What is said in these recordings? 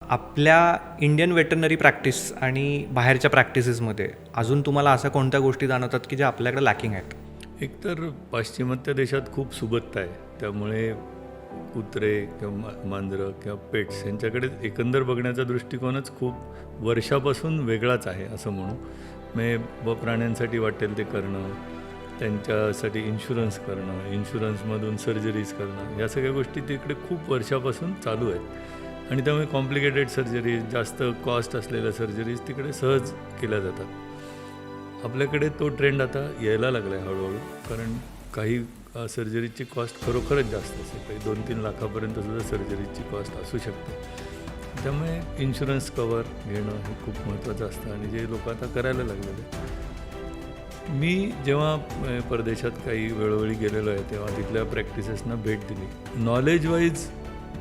आपल्या Indian veterinary practice आणि बाहेरच्या प्रॅक्टिसेसमध्ये अजून तुम्हाला अशा कोणत्या गोष्टी जाणवतात की ज्या आपल्याकडे लॅकिंग आहेत? एकतर पाश्चिमात्य देशात खूप सुबत्ता आहे, त्यामुळे कुत्रे किंवा मांजरं किंवा पेट्स यांच्याकडे एकंदर बघण्याचा दृष्टिकोनच खूप वर्षापासून वेगळाच आहे असं म्हणू. म्हणजे प्राण्यांसाठी वाटेल ते करणं, त्यांच्यासाठी इन्शुरन्स करणं, इन्शुरन्समधून सर्जरीज करणं, या सगळ्या गोष्टी तिकडे खूप वर्षापासून चालू आहेत. आणि त्यामुळे कॉम्प्लिकेटेड सर्जरीज, जास्त कॉस्ट असलेल्या सर्जरीज तिकडे सहज केल्या जातात. आपल्याकडे तो ट्रेंड आता यायला लागला आहे हळूहळू, कारण काही सर्जरीची कॉस्ट खरोखरच जास्त असते, काही 2-3 लाखापर्यंतसुद्धा सर्जरीची कॉस्ट असू शकते. त्यामुळे इन्शुरन्स कवर घेणं हे खूप महत्त्वाचं असतं आणि जे लोक आता करायला लागलेले. मी जेव्हा परदेशात काही वेळोवेळी गेलेलो आहे तेव्हा तिथल्या प्रॅक्टिसेसना भेट दिली. नॉलेजवाईज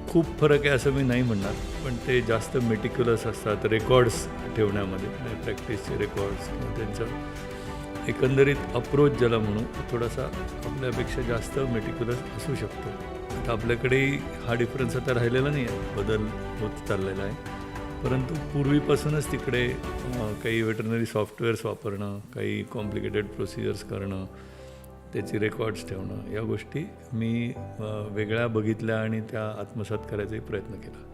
खूप फरक आहे असं मी नाही म्हणणार, पण ते जास्त मेटिक्युलस असतात रेकॉर्ड्स ठेवण्यामध्ये, प्रॅक्टिसचे रेकॉर्ड्स किंवा त्यांचं एकंदरीत अप्रोच ज्याला म्हणू थोडासा आपल्यापेक्षा जास्त मेटिक्युलस असू शकतो. आता आपल्याकडेही हा डिफरन्स आता राहिलेला नाही आहे, बदल होत चाललेला आहे. परंतु पूर्वीपासूनच तिकडे काही वेटरनरी सॉफ्टवेअर्स वापरणं, काही कॉम्प्लिकेटेड प्रोसिजर्स करणं, त्याची रेकॉर्ड्स ठेवणं, या गोष्टी मी वेगळ्या बघितल्या आणि त्या आत्मसात करायचाही प्रयत्न केला.